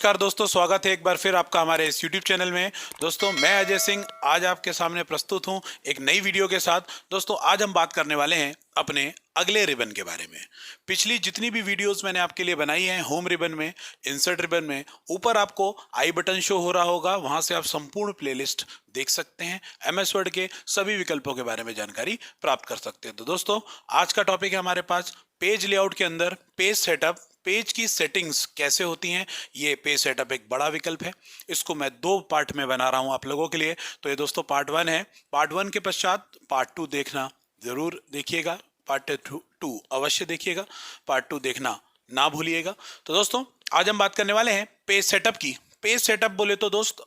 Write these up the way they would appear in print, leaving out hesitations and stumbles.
नमस्कार दोस्तों, स्वागत है एक बार फिर आपका हमारे इस YouTube चैनल में। दोस्तों मैं अजय सिंह आज आपके सामने प्रस्तुत हूं एक नई वीडियो के साथ। दोस्तों आज हम बात करने वाले हैं अपने अगले रिबन के बारे में। पिछली जितनी भी वीडियोस मैंने आपके लिए बनाई हैं होम रिबन में, इंसर्ट रिबन में, ऊपर आपको आई बटन शो हो रहा होगा, वहां से आप संपूर्ण प्लेलिस्ट देख सकते हैं। MS वर्ड के सभी विकल्पों के बारे में जानकारी प्राप्त कर सकते हैं। तो दोस्तों आज का टॉपिक है हमारे पास पेज लेआउट के अंदर पेज सेटअप, पेज की सेटिंग्स कैसे होती हैं। ये पेज सेटअप एक बड़ा विकल्प है, इसको मैं 2 पार्ट में बना रहा हूं आप लोगों के लिए। तो ये दोस्तों पार्ट 1 है। पार्ट 1 के पश्चात पार्ट 2 देखना जरूर देखिएगा, पार्ट 2 अवश्य देखिएगा, पार्ट 2 देखना ना भूलिएगा। तो दोस्तों आज हम बात करने वाले हैं पेज सेटअप की। पेज सेटअप बोले तो दोस्त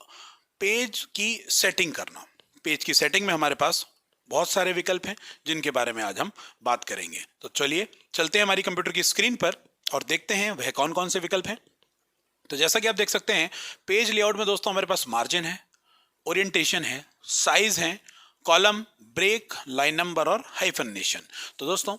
पेज की सेटिंग करना। पेज की सेटिंग में हमारे पास बहुत सारे विकल्प हैं जिनके बारे में आज हम बात करेंगे। तो चलिए चलते हैं हमारी कंप्यूटर की स्क्रीन पर और देखते हैं वह कौन कौन से विकल्प हैं। तो जैसा कि आप देख सकते हैं पेज लेआउट में दोस्तों हमारे पास मार्जिन है, ओरिएंटेशन है, साइज है, कॉलम, ब्रेक, लाइन नंबर और हाइफनेशन। तो दोस्तों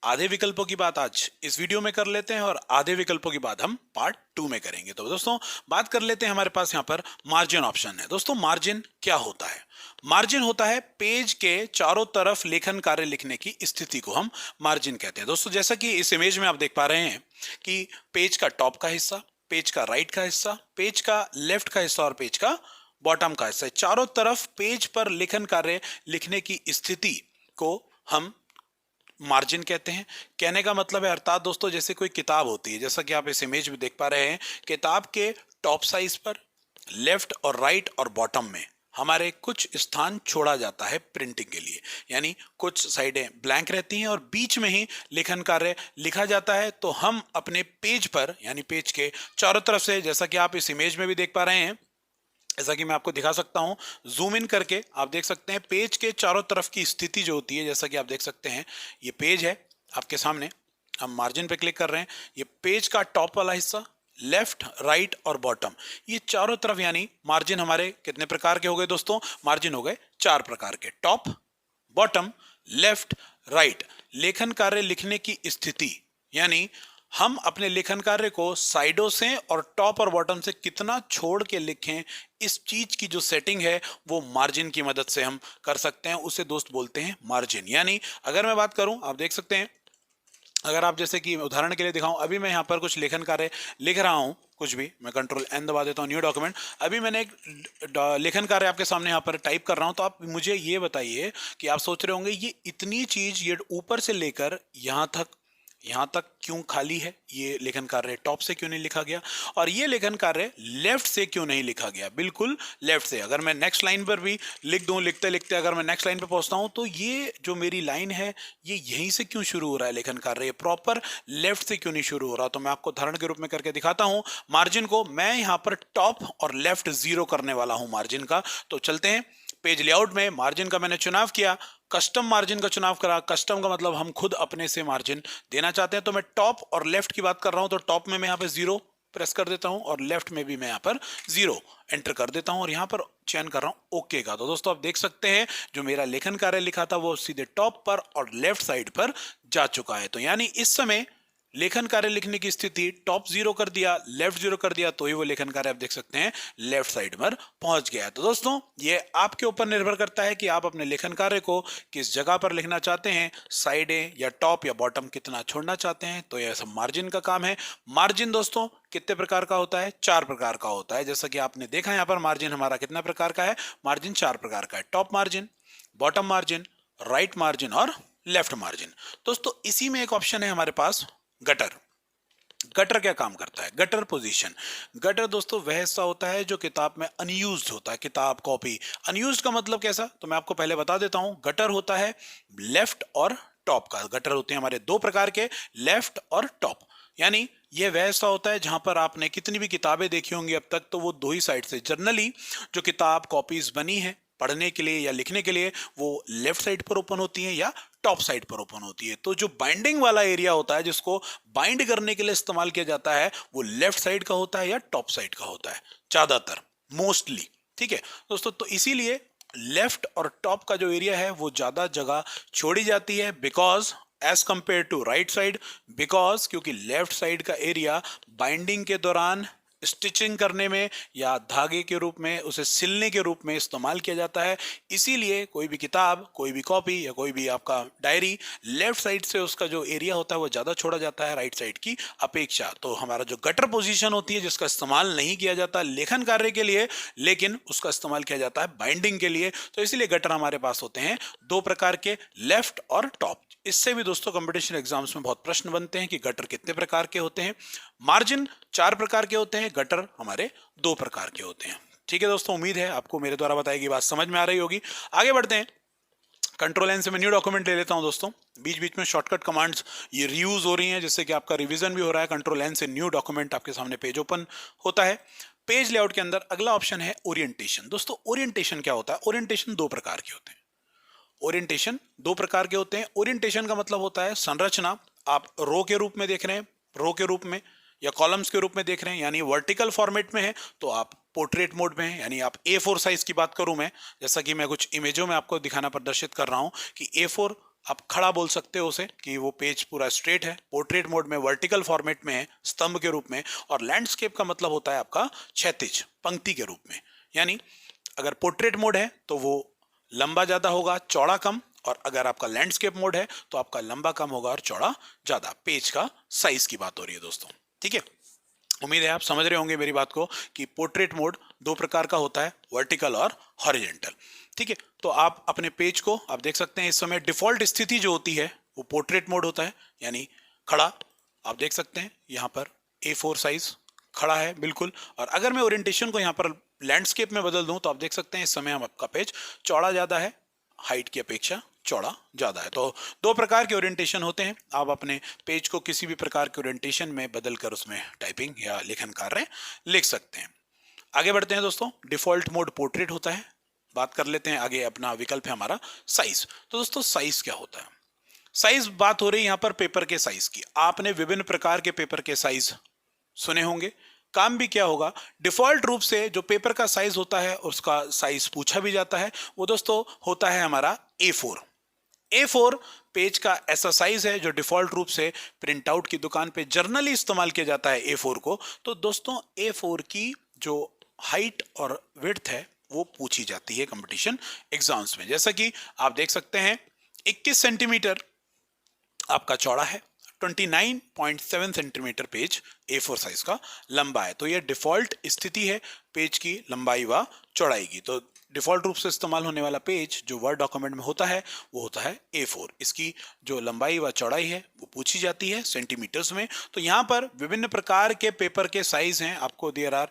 आधे विकल्पों की बात आज इस वीडियो में कर लेते हैं और आधे विकल्पों की बात हम पार्ट 2 में करेंगे। तो दोस्तों बात कर लेते हैं, हमारे पास यहाँ पर मार्जिन ऑप्शन है। दोस्तों मार्जिन क्या होता है? मार्जिन होता है पेज के चारों तरफ लेखन कार्य लिखने की स्थिति को हम मार्जिन कहते हैं। दोस्तों जैसा कि इस इमेज में आप देख पा रहे हैं कि पेज का टॉप का हिस्सा, पेज का राइट का हिस्सा, पेज का लेफ्ट का हिस्सा और पेज का बॉटम का हिस्सा, चारों तरफ पेज पर लेखन कार्य लिखने की स्थिति को हम मार्जिन कहते हैं। कहने का मतलब है अर्थात दोस्तों जैसे कोई किताब होती है, जैसा कि आप इस इमेज में देख पा रहे हैं, किताब के टॉप साइज पर लेफ्ट और राइट और बॉटम में हमारे कुछ स्थान छोड़ा जाता है प्रिंटिंग के लिए, यानी कुछ साइडें ब्लैंक रहती हैं और बीच में ही लेखन कार्य लिखा जाता है। तो हम अपने पेज पर यानी पेज के चारों तरफ से, जैसा कि आप इस इमेज में भी देख पा रहे हैं, जैसा कि मैं आपको दिखा सकता हूं जूम इन करके, आप देख सकते हैं पेज के चारों तरफ की स्थिति जो होती है। जैसा कि आप देख सकते हैं ये पेज है आपके सामने, हम मार्जिन पे क्लिक कर रहे हैं, ये पेज का टॉप वाला हिस्सा, लेफ्ट, राइट और बॉटम, ये चारों तरफ यानी मार्जिन हमारे कितने प्रकार के हो गए दोस्तों? मार्जिन हो गए 4 प्रकार के, टॉप, बॉटम, लेफ्ट, राइट। लेखन कार्य लिखने की स्थिति यानी हम अपने लेखन कार्य को साइडों से और टॉप और बॉटम से कितना छोड़ के लिखें, इस चीज की जो सेटिंग है वो मार्जिन की मदद से हम कर सकते हैं। उसे दोस्त बोलते हैं मार्जिन। यानी अगर मैं बात करूं, आप देख सकते हैं, अगर आप जैसे कि उदाहरण के लिए दिखाऊं, अभी मैं यहाँ पर कुछ लेखन कार्य लिख रहा हूँ, कुछ भी, मैं कंट्रोल N दबा देता हूँ, न्यू डॉक्यूमेंट, अभी मैंने एक लेखन कार्य आपके सामने यहाँ पर टाइप कर रहा हूँ। तो आप मुझे ये बताइए कि आप सोच रहे होंगे ये इतनी चीज ये ऊपर से लेकर यहाँ तक क्यों खाली है, ये लेखन कार्य टॉप से क्यों नहीं लिखा गया, और ये लेखन कार्य लेफ्ट से क्यों नहीं लिखा गया? बिल्कुल लेफ्ट से। अगर मैं नेक्स्ट लाइन पर भी लिख दूं, लिखते लिखते अगर मैं नेक्स्ट लाइन पर पहुंचता हूं तो ये जो मेरी लाइन है ये यहीं से क्यों शुरू हो रहा है लेखन कार्य, ये प्रॉपर लेफ्ट से क्यों नहीं शुरू हो रहा? तो मैं आपको उदाहरण के रूप में करके दिखाता हूं। मार्जिन को मैं यहाँ पर टॉप और लेफ्ट 0 करने वाला हूं मार्जिन का। तो चलते हैं, पेज लेआउट में मार्जिन का मैंने चुनाव किया, कस्टम मार्जिन का चुनाव करा। कस्टम का मतलब हम खुद अपने से मार्जिन देना चाहते हैं। तो मैं टॉप और लेफ्ट की बात कर रहा हूं, तो टॉप में मैं यहाँ पे 0 प्रेस कर देता हूं और लेफ्ट में भी मैं यहाँ पर 0 एंटर कर देता हूं और यहाँ पर चयन कर रहा हूं ओके का। तो दोस्तों आप देख सकते हैं जो मेरा लेखन कार्य लिखा था वो सीधे टॉप पर और लेफ्ट साइड पर जा चुका है। तो यानी इस समय लेखन कार्य लिखने की स्थिति टॉप 0 कर दिया, लेफ्ट 0 कर दिया, तो ही वो लेखन कार्य आप देख सकते हैं लेफ्ट साइड पर पहुंच गया। तो दोस्तों ये आपके ऊपर निर्भर करता है कि आप अपने लेखन कार्य को किस जगह पर लिखना चाहते हैं, साइडें या टॉप या बॉटम कितना छोड़ना चाहते हैं। तो यह सब मार्जिन का काम है। मार्जिन दोस्तों कितने प्रकार का होता है? 4 प्रकार का होता है। जैसा कि आपने देखा यहाँ पर मार्जिन हमारा कितना प्रकार का है? मार्जिन 4 प्रकार का है, top margin, bottom margin, right margin और लेफ्ट मार्जिन। दोस्तों इसी में एक ऑप्शन है हमारे पास गटर। गटर क्या काम करता है? Gutter position. गटर दोस्तों वह हिस्सा होता है जो किताब में अनयूज्ड होता है, किताब, कॉपी। अनयूज्ड का मतलब कैसा, तो मैं आपको पहले बता देता हूं। गटर होता है लेफ्ट और टॉप का। गटर होते हैं हमारे 2 प्रकार के, लेफ्ट और टॉप। यानी यह वह हिस्सा होता है जहां पर आपने कितनी भी किताबें देखी होंगी अब तक, तो वो 2 ही साइड से जनरली जो किताब कॉपीज बनी है पढ़ने के लिए या लिखने के लिए वो लेफ्ट साइड पर ओपन होती है या टॉप साइड पर ओपन होती है। तो जो बाइंडिंग वाला एरिया होता है जिसको बाइंड करने के लिए इस्तेमाल किया जाता है वो लेफ्ट साइड का होता है या टॉप साइड का होता है, ज्यादातर, मोस्टली। ठीक है दोस्तों, तो इसीलिए लेफ्ट और टॉप का जो एरिया है वो ज्यादा जगह छोड़ी जाती है because as compare to right side, because क्योंकि लेफ्ट साइड का एरिया बाइंडिंग के दौरान स्टिचिंग करने में या धागे के रूप में, उसे सिलने के रूप में इस्तेमाल किया जाता है। इसीलिए कोई भी किताब, कोई भी कॉपी या कोई भी आपका डायरी, लेफ्ट साइड से उसका जो एरिया होता है वो ज़्यादा छोड़ा जाता है राइट साइड की अपेक्षा। तो हमारा जो गटर पोजीशन होती है, जिसका इस्तेमाल नहीं किया जाता लेखन कार्य के लिए, लेकिन उसका इस्तेमाल किया जाता है बाइंडिंग के लिए, तो इसीलिए गटर हमारे पास होते हैं दो प्रकार के, लेफ्ट और टॉप। इससे भी दोस्तों कंपटीशन एग्जाम्स में बहुत प्रश्न बनते हैं कि गटर कितने प्रकार के होते हैं। मार्जिन 4 प्रकार के होते हैं, गटर हमारे 2 प्रकार के होते हैं। ठीक है दोस्तों, उम्मीद है आपको मेरे द्वारा बताई गई बात समझ में आ रही होगी। आगे बढ़ते हैं। कंट्रोल एन से मैं न्यू डॉक्यूमेंट ले लेता हूं दोस्तों। बीच बीच में शॉर्टकट कमांड्स ये रीयूज हो रही हैं, जिससे कि आपका रिवीजन भी हो रहा है। कंट्रोल एन से न्यू डॉक्यूमेंट, आपके सामने पेज ओपन होता है। पेज लेआउट के अंदर अगला ऑप्शन है ओरिएंटेशन। दोस्तों ओरिएंटेशन क्या होता है? ओरिएंटेशन 2 प्रकार के होते हैं। ओरिएंटेशन 2 प्रकार के होते हैं। ओरिएंटेशन का मतलब होता है संरचना। आप रो के रूप में देख रहे हैं, रो के रूप में, या कॉलम्स के रूप में देख रहे हैं, यानी वर्टिकल फॉर्मेट में है तो आप पोर्ट्रेट मोड में है, यानी आप A4 साइज की बात करूं मैं, जैसा कि मैं कुछ इमेजों में आपको दिखाना प्रदर्शित कर रहा हूं कि A4 आप खड़ा बोल सकते हो उसे, कि वो पेज पूरा स्ट्रेट है। पोर्ट्रेट मोड में वर्टिकल फॉर्मेट में है, स्तंभ के रूप में। और लैंडस्केप का मतलब होता है आपका क्षैतिज, पंक्ति के रूप में। यानी अगर पोर्ट्रेट मोड है तो वो लंबा ज्यादा होगा, चौड़ा कम, और अगर आपका लैंडस्केप मोड है तो आपका लंबा कम होगा और चौड़ा ज्यादा। पेज का साइज की बात हो रही है दोस्तों, ठीक है। उम्मीद है आप समझ रहे होंगे मेरी बात को कि पोर्ट्रेट मोड 2 प्रकार का होता है, वर्टिकल और हॉरिजॉन्टल, ठीक है। तो आप अपने पेज को आप देख सकते हैं, इस समय डिफॉल्ट स्थिति जो होती है वो पोर्ट्रेट मोड होता है, यानी खड़ा। आप देख सकते हैं यहाँ पर A4 साइज खड़ा है बिल्कुल। और अगर मैं ओरिएंटेशन को यहाँ पर लैंडस्केप में बदल दूं तो आप देख सकते हैं इस समय हम आपका पेज चौड़ा ज्यादा है, हाइट की अपेक्षा चौड़ा ज्यादा है। तो 2 प्रकार के ओरिएंटेशन होते हैं। आप अपने पेज को किसी भी प्रकार के ओरिएंटेशन में बदलकर उसमें टाइपिंग या लेखन कार्य लिख सकते हैं। आगे बढ़ते हैं दोस्तों। डिफॉल्ट मोड पोर्ट्रेट होता है। बात कर लेते हैं आगे। अपना विकल्प है हमारा साइज। तो दोस्तों साइज क्या होता है? साइज, बात हो रही है यहाँ पर पेपर के साइज की। आपने विभिन्न प्रकार के पेपर के साइज सुने होंगे। काम भी क्या होगा, डिफॉल्ट रूप से जो पेपर का साइज होता है उसका साइज पूछा भी जाता है, वो दोस्तों होता है हमारा A4। A4 पेज का ऐसा साइज है जो डिफॉल्ट रूप से प्रिंट आउट की दुकान पे जर्नली इस्तेमाल किया जाता है A4 को। तो दोस्तों A4 की जो हाइट और विड्थ है वो पूछी जाती है कंपटीशन एग्जाम्स में। जैसा कि आप देख सकते हैं 21 सेंटीमीटर आपका चौड़ा है, 29.7 सेंटीमीटर पेज A4 साइज का लंबा है। तो यह डिफॉल्ट स्थिति है पेज की लंबाई व चौड़ाई की। तो डिफॉल्ट रूप से इस्तेमाल होने वाला पेज जो वर्ड डॉक्यूमेंट में होता है वो होता है A4। इसकी जो लंबाई व चौड़ाई है वो पूछी जाती है सेंटीमीटर्स में। तो यहाँ पर विभिन्न प्रकार के पेपर के साइज हैं। आपको देयर आर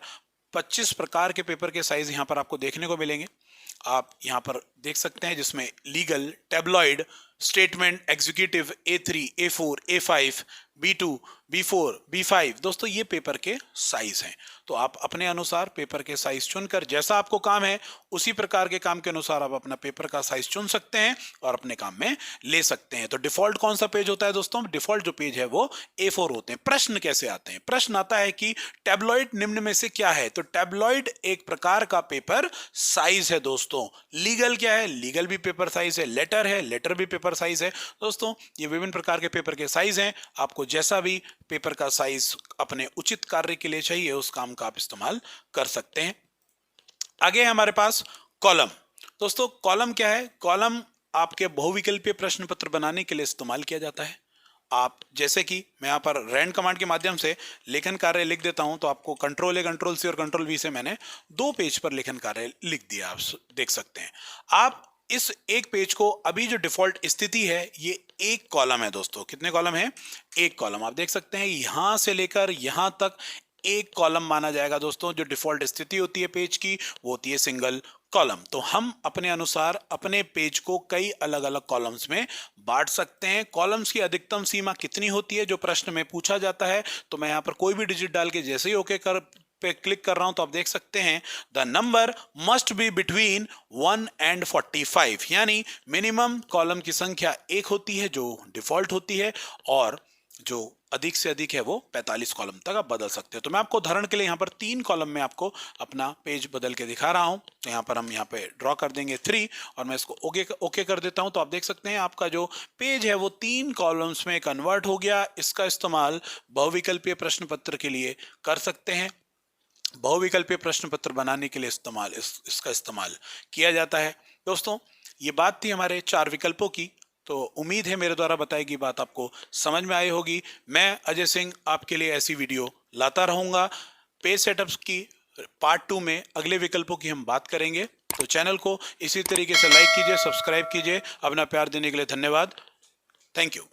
25 प्रकार के पेपर के साइज यहाँ पर आपको देखने को मिलेंगे। आप यहाँ पर देख सकते हैं, जिसमें legal, tabloid, statement, executive, A3, A4, A5, B2, B4, B5 दोस्तों ये पेपर के साइज हैं। तो आप अपने अनुसार पेपर के साइज चुनकर, जैसा आपको काम है उसी प्रकार के काम के अनुसार आप अपना पेपर का साइज चुन सकते हैं और अपने काम में ले सकते हैं। तो डिफॉल्ट कौन सा पेज होता है दोस्तों? डिफॉल्ट जो पेज है वो A4 होते हैं। प्रश्न कैसे आते हैं? प्रश्न आता है कि टैब्लॉइड निम्न में से क्या है? तो टैब्लॉइड एक प्रकार का पेपर साइज है दोस्तों। लीगल क्या है? लीगल भी पेपर साइज है। लेटर है, लेटर भी पेपर साइज है। दोस्तों ये विभिन्न प्रकार के पेपर के साइज हैं। आपको जैसा भी पेपर का साइज अपने उचित कार्य के लिए चाहिए उस काम का आप इस्तेमाल कर सकते हैं। आगे है हमारे पास कॉलम। दोस्तों कॉलम क्या है? कॉलम आपके बहुविकल्पीय प्रश्न पत्र बनाने के लिए इस्तेमाल किया जाता है। आप जैसे कि मैं यहाँ पर रैंड कमांड के माध्यम से लेखन कार्य लिख देता हूं तो आपको कंट्रोल A, कंट्रोल C और कंट्रोल V से मैंने 2 पेज पर लेखन कार्य लिख दिया। आप देख सकते हैं। आप इस एक पेज को, अभी जो डिफॉल्ट स्थिति है ये एक कॉलम है दोस्तों। कितने कॉलम है? एक कॉलम। आप देख सकते हैं यहां से लेकर यहां तक एक कॉलम माना जाएगा दोस्तों। जो डिफॉल्ट स्थिति होती है पेज की वो होती है सिंगल कॉलम। तो हम अपने अनुसार अपने पेज को कई अलग अलग कॉलम्स में बांट सकते हैं। कॉलम्स की अधिकतम सीमा कितनी होती है जो प्रश्न में पूछा जाता है, तो मैं यहाँ पर कोई भी डिजिट डाल के जैसे ही ओके पे क्लिक कर रहा हूं तो आप देख सकते हैं the number must be between 1 and 45, यानी मिनिमम कॉलम की संख्या 1 होती है जो डिफॉल्ट होती है, और जो अधिक से अधिक है वो 45 कॉलम तक आप बदल सकते हो। तो मैं आपको उदाहरण के लिए यहाँ पर 3 कॉलम में आपको अपना पेज बदल के दिखा रहा हूँ। तो यहाँ पर हम यहाँ पे ड्रॉ कर देंगे 3 और मैं इसको ओके कर देता हूँ। तो आप देख सकते हैं आपका जो पेज है वो 3 कॉलम्स में कन्वर्ट हो गया। इसका इस्तेमाल बहुविकल्पीय प्रश्न पत्र के लिए कर सकते हैं। बहुविकल्पीय प्रश्न पत्र बनाने के लिए इसका इस्तेमाल किया जाता है। दोस्तों, ये बात थी हमारे 4 विकल्पों की। तो उम्मीद है मेरे द्वारा बताई गई बात आपको समझ में आई होगी। मैं अजय सिंह आपके लिए ऐसी वीडियो लाता रहूँगा। पेज सेटअप्स की पार्ट 2 में अगले विकल्पों की हम बात करेंगे। तो चैनल को इसी तरीके से लाइक कीजिए, सब्सक्राइब कीजिए। अपना प्यार देने के लिए धन्यवाद। Thank you.